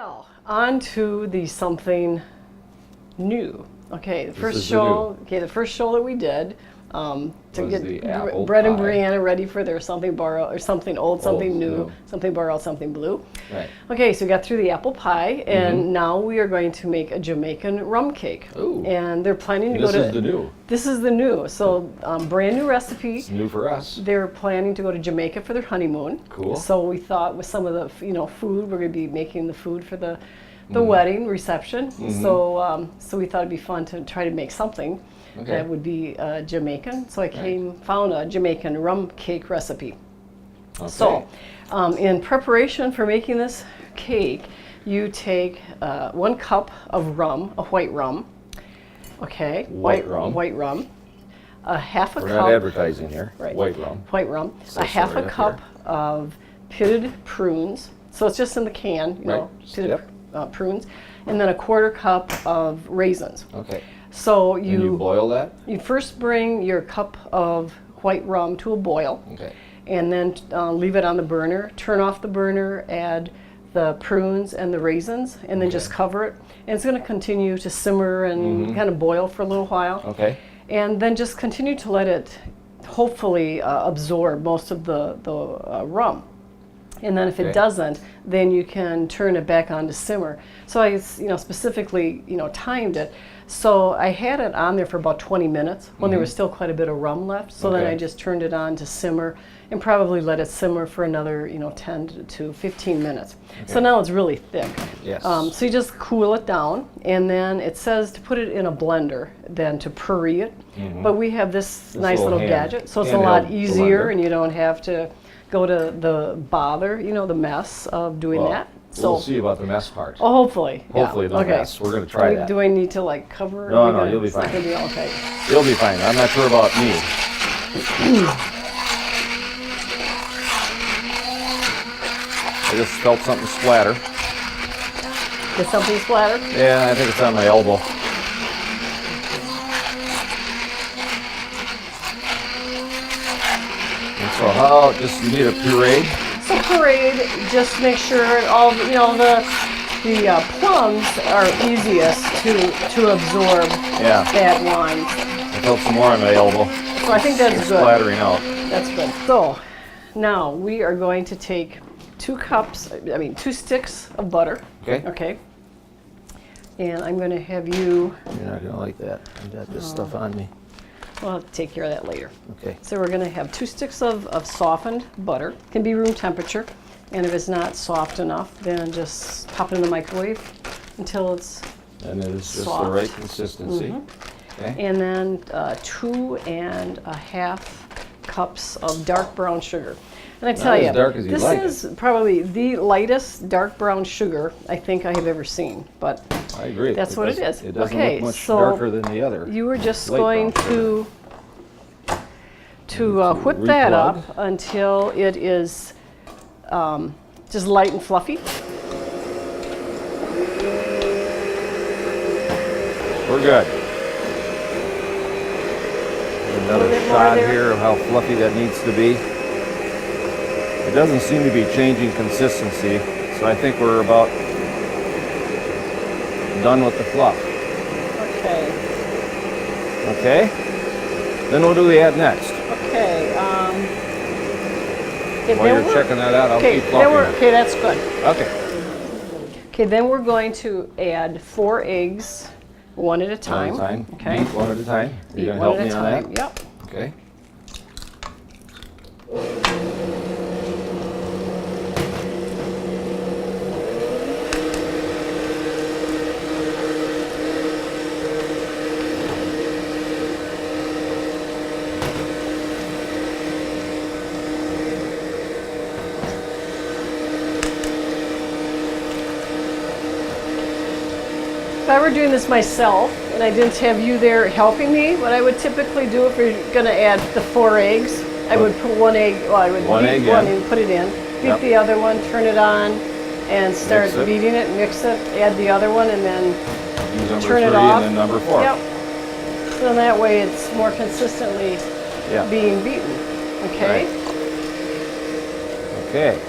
Well, on to the something new. Okay, the first show that we did to get Brett and Brianna ready for their something borrowed or something old, something new, something borrowed, something blue. Right. Okay, so we got through the apple pie, and now we are going to make a Jamaican rum cake. Ooh. And they're planning to go to. This is the new. This is the new. So brand new recipe. It's new for us. They're planning to go to Jamaica for their honeymoon. Cool. So we thought with some of the food, we're going to be making the food for the wedding reception. So we thought it'd be fun to try to make something that would be Jamaican. So I found a Jamaican rum cake recipe. Okay. So in preparation for making this cake, you take 1 cup of rum, a white rum. Okay. White rum. White rum. A half a cup. We're not advertising here. Right. White rum. White rum. So a half a cup of pitted prunes. So it's just in the can, you know, pitted prunes. And then a 1/4 cup of raisins. Okay. So And you boil that? You first bring your cup of white rum to a boil. Okay. And then leave it on the burner. Turn off the burner, add the prunes and the raisins, and then just cover it. And it's going to continue to simmer and kind of boil for a little while. Okay. And then just continue to let it hopefully absorb most of the rum. And then if it doesn't, then you can turn it back on to simmer. So I specifically timed it. So I had it on there for about 20 minutes when there was still quite a bit of rum left. So then I just turned it on to simmer and probably let it simmer for another 10 to 15 minutes. Okay. So now it's really thick. Yes. So you just cool it down, and then it says to put it in a blender, then to puree it. But we have this nice little gadget, so it's a lot easier, and you don't have to go to the bother, the mess of doing that. So we'll see about the mess part. Oh, hopefully. Hopefully the mess. We're going to try that. Do I need to cover? No, you'll be fine. Okay. You'll be fine. I'm not sure about me. I just felt something splatter. Did something splatter? Yeah, I think it's on my elbow. And so how, you need a puree? So pureed, just make sure all the plums are easiest to absorb that wine. I felt some more on my elbow. So I think that's good. Splattering out. That's good. So now we are going to take 2 sticks of butter. Okay. Okay. And I'm going to have you. You're not going to like that. I got this stuff on me. Well, I'll take care of that later. Okay. So we're going to have 2 sticks of softened butter. It can be room temperature. And if it's not soft enough, then just pop it in the microwave until it's and it is just soft. The right consistency. Okay. And then 2.5 cups of dark brown sugar. And I tell you, this is probably the lightest dark brown sugar I think I have ever seen. But I agree. That's what it is. It doesn't look much darker than the other. You were just going to whip that up until it is just light and fluffy. We're good. Another shot here of how fluffy that needs to be. It doesn't seem to be changing consistency, so I think we're about done with the fluff. Okay. Okay. Then what do we add next? Okay. While you're checking that out, I'll keep fluffing. Okay, that's good. Okay. Okay, then we're going to add 4 eggs, one at a time. One at a time. Okay. Eat one at a time. Are you going to help me on that? Yep. Okay. If I were doing this myself and I didn't have you there helping me, what I would typically do if you're going to add the 4 eggs, I would put 1 egg, I would beat one and put it in, beat the other one, turn it on, and start beating it, mix it, add the other one, and then turn it off. And then number 4. Yep. So that way it's more consistently being beaten. Okay? Right. Okay.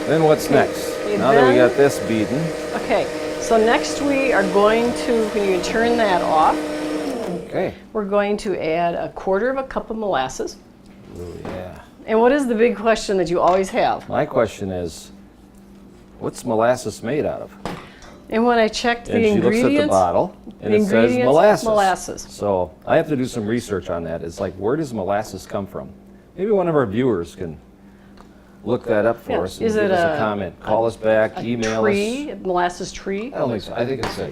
Then what's next? Okay, Now that we then- got this beaten. Okay, so next we are going to, when you turn that off, Okay. we're going to add 1/4 cup of molasses. Ooh, yeah. And what is the big question that you always have? My question is, what's molasses made out of? And when I checked And the she looks at the ingredients, bottle, and the it says ingredients, molasses. molasses. So I have to do some research on that. It's like, where does molasses come from? Maybe one of our viewers can look that up for Yeah. us and Is give it us a comment. Call us back, email tree, us. molasses tree. I don't think so. I think it's a.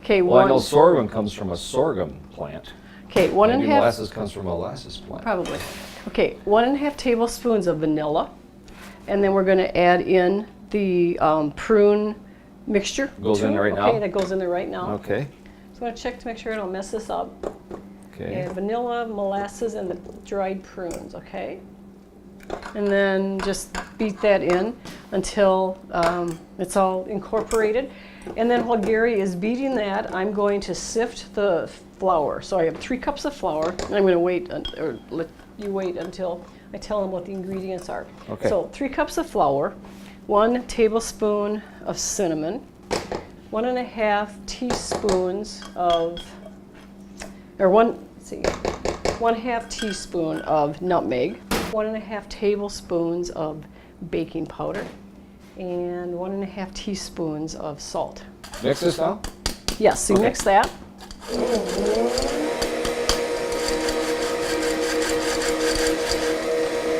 Okay, Well, I one. know sorghum comes from a sorghum plant. Okay, one and Maybe a half. molasses comes from a molasses plant. Probably. Okay, 1.5 tablespoons of vanilla, and then we're going to add in the prune mixture. Goes in there right now? Okay, that goes in there right now. Okay. So I'm going to check to make sure I don't mess this up. Okay. Okay, vanilla, molasses, and the dried prunes. Okay. And then just beat that in until it's all incorporated. And then while Gary is beating that, I'm going to sift the flour. So I have 3 cups of flour, and I'm going to wait, or let you wait until I tell him what the ingredients are. Okay. So 3 cups of flour, 1 tablespoon of cinnamon, 1.5 teaspoons of, or 1/2 teaspoon of nutmeg, 1.5 tablespoons of baking powder, and 1.5 teaspoons of salt. Mix this now? Yes, so you Okay. mix that.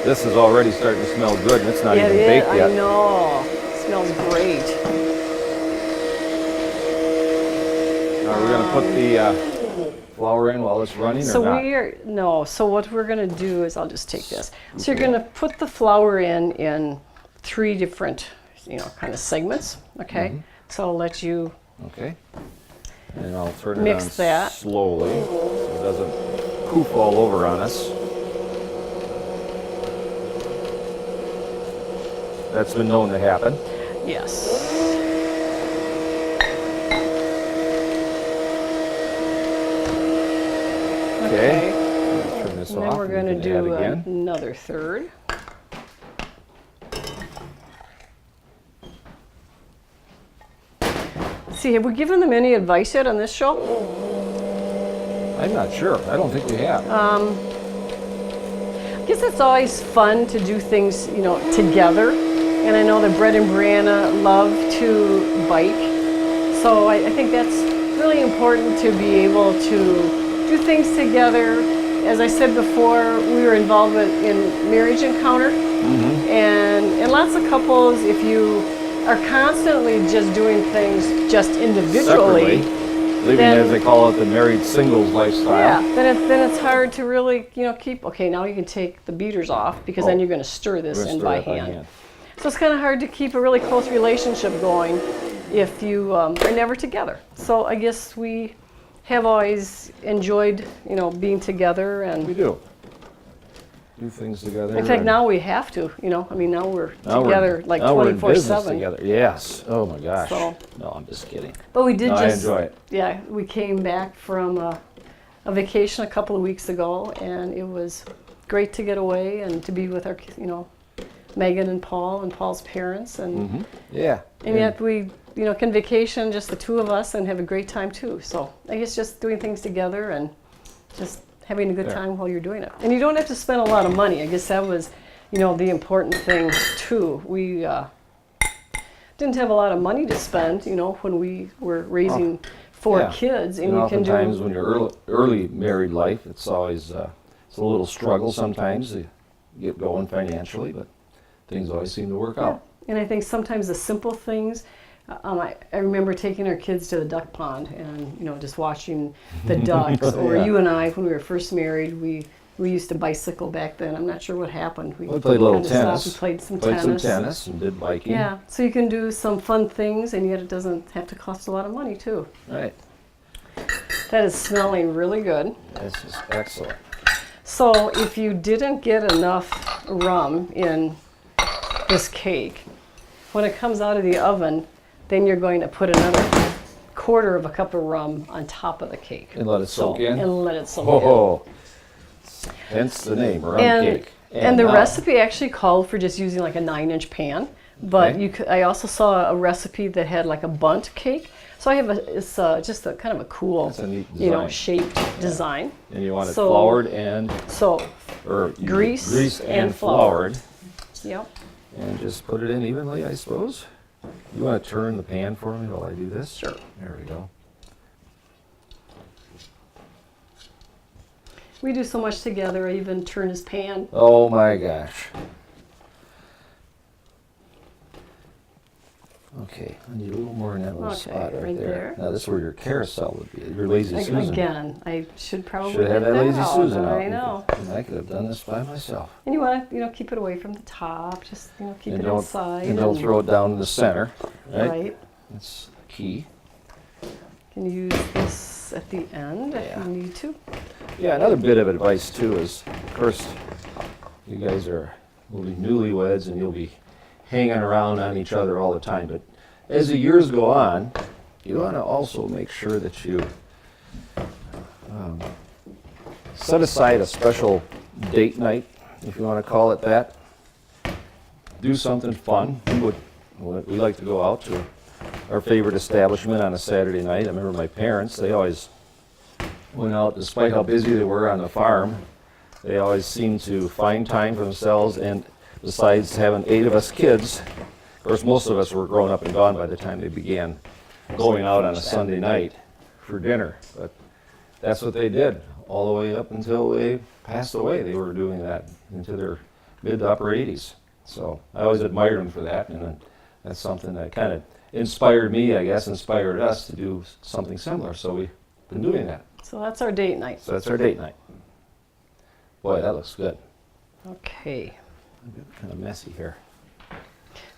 This is already starting to smell good, and it's not Yeah, even it is. baked yet. I know. It smells great. Are we going to put the flour in while it's running So or not? so what we're going to do is, I'll just take this. So you're going to put the flour in 3 different, kind of segments, okay? Mm-hmm. So I'll let you, Okay. And I'll turn it Mix on that. slowly so it doesn't poof all over on us. That's been known to happen. yes. Okay. Turn this And off. then we're going to we can add do again. another third. See, have we given them any advice yet on this show? I'm not sure. I don't think we have. I guess it's always fun to do things, together. And I know that Brett and Brianna love to bike. So I think that's really important to be able to do things together. As I said before, we were involved in Marriage Encounter. And lots of couples, if you are constantly just doing things just individually, Living, then- as they call it, the married singles lifestyle. yeah, then it's hard to really, keep, okay, now you can take the beaters off because then Oh. you're going to stir this We're gonna in stir by it hand. So it's kind of hard to keep a really close relationship going if you are never together. So I guess we have always enjoyed, being together, We and do. Do things together. in fact and now we have to. Now we're now together like now we're in business 24/7. together. Yes. Oh my gosh. So- No, I'm just kidding. But we did No, I just enjoy it. Yeah, we came back from a vacation a couple of weeks ago, and it was great to get away and to be with our, Megan and Paul's parents, and Yeah. and yet we, can vacation just the 2 of us and have a great time too. So I guess just doing things together and just having a good Yeah. time while you're doing it. And you don't have to spend a lot of money. I guess that was, the important thing too. We didn't have a lot of money to spend, when we were raising 4 Yeah. kids, and And you can do. oftentimes when you're early married life, it's always it's a little struggle sometimes to get going financially, but things always seem to work out. And I think sometimes the simple things. I remember taking our kids to the duck pond and just watching the ducks. Or Yeah. you and I, when we were first married, we used to bicycle back then. I'm not sure what happened. We played a little kinda stopped tennis. and played some Played tennis. some tennis and did biking. Yeah, so you can do some fun things, and yet it doesn't have to cost a lot of money too. Right. That is smelling really good. This is excellent. So if you didn't get enough rum in this cake, when it comes out of the oven, then you're going to put another 1/4 cup of rum on top of the cake. And let it soak in? And let it soak Oh, hence the name, rum in. cake. And the now- recipe actually called for just using like a 9-inch pan, but Okay. you could, I also saw a recipe that had like a bundt cake. So I have it's just a kind of a cool, That's a neat you know, design. shaped design. And you want it So- floured and, So, or you Grease greased and and floured. yep. And just put it in evenly, I suppose. You want to turn the pan for me while I do this? Sure. There we go. We do so much together. I even turn his pan. Oh my gosh. Okay, I need a little more in that little Okay, spot right right there. there. Now this is where your carousel would be, your lazy Susan. Again, I should probably Should have get that lazy out. Susan out. I know. And I could have done this by myself. And you want to, you know, keep it away from the top. Just, you know, keep And it inside. and don't throw it down in the center, right? Right. That's key. Can use this at the end Yeah. if you need to. Yeah, another bit of advice too is, of course, you guys will be newlyweds and you'll be hanging around on each other all the time. But as the years go on, you want to also make sure that you set aside a special date night, if you want to call it that. Do something fun. We like to go out to our favorite establishment on a Saturday night. I remember my parents, they always went out, despite how busy they were on the farm, they always seemed to find time for themselves. And besides having 8 of us kids, of course most of us were grown up and gone by the time they began going out on a Sunday night for dinner. But that's what they did all the way up until they passed away. They were doing that into their mid to upper 80s. So I always admired them for that, and that's something that kind of inspired me, I guess, inspired us to do something similar. So we've been doing that. So that's our date night. So that's our date night. Boy, that looks good. Okay. Kind of messy here.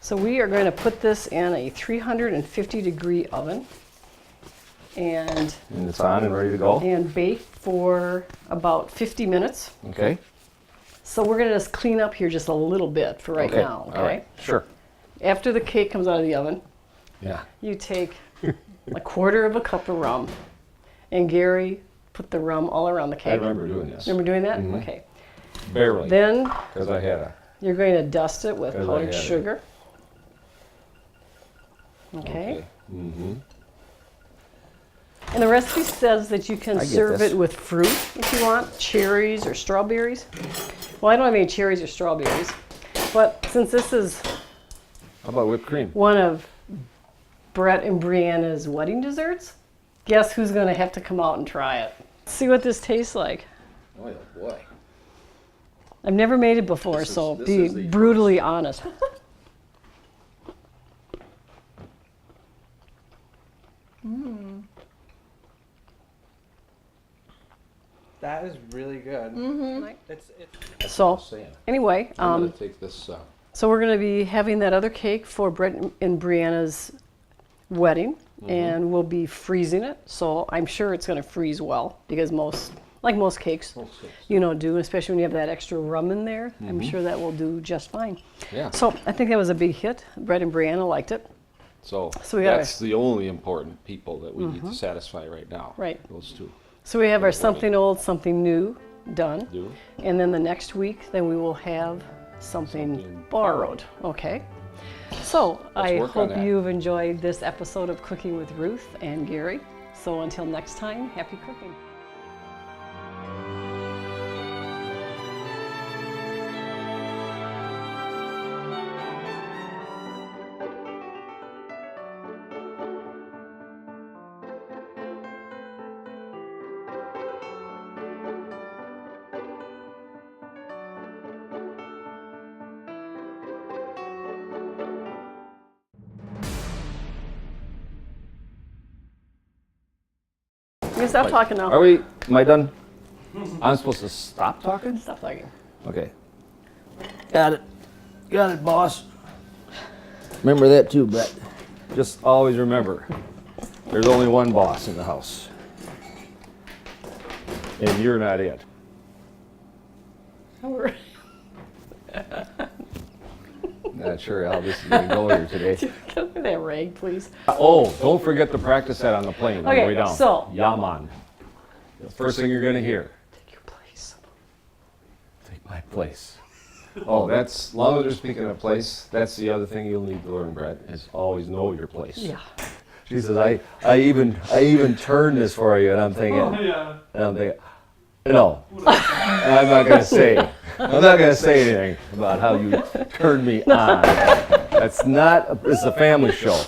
So we are going to put this in a 350-degree oven and And it's on and ready to go. bake for about 50 minutes. Okay. So we're going to just clean up here just a little bit for right now, okay? All right. Sure. After the cake comes out of the oven, Yeah. you take a quarter of a cup of rum, and Gary put the rum all around the cake. I remember doing this. Remember doing that? Mhm. Okay. Barely. Then Because I had a. you're going to dust it with 'Cause I powdered had it. sugar. Okay. Mm-hmm. And the recipe says that you can I get serve this. it with fruit if you want, cherries or strawberries. Well, I don't have any cherries or strawberries, but since this is How about whipped cream? one of Brett and Brianna's wedding desserts, guess who's going to have to come out and try it? See what this tastes like. Oh boy. I've never made it before, This is- so this be is the brutally honest. That is really good. Mm-hmm. It's So anyway, I'm going to take this. so we're going to be having that other cake for Brett and Brianna's wedding, and we'll be freezing it. So I'm sure it's going to freeze well because like most cakes, you know, do, especially when you have that extra rum in there. I'm sure that will do just fine. Yeah. So I think that was a big hit. Brett and Brianna liked it. So, So we gotta- that's the only important people that we need to satisfy right now. Right. Those two So we have our wedding. something old, something new done. do. And then the next week, then we will have something Something borrowed. Okay. So I work on hope that. you've enjoyed this episode of Cooking with Ruth and Gary. So until next time, happy cooking. You can stop talking now. Are we? Am I done? I'm supposed to stop talking? Stop talking. Okay. Got it. Got it, boss. Remember that too, Brett. Just always remember, there's only one boss in the house. And you're not it. We're- Not sure how this is going to go here today. Can I have that rag, please? Oh, don't forget to practice that on the plane on the Okay, way down. so- Yaman. The first thing you're going to hear. Take your place. Take my place. Oh, that's, as long as they're speaking of place, that's the other thing you'll need to learn, Brett, is always know your place. Yeah. She says, I even turned this for you, and I'm thinking, no, I'm not gonna say anything about how you turned me on. That's not, it's a family show.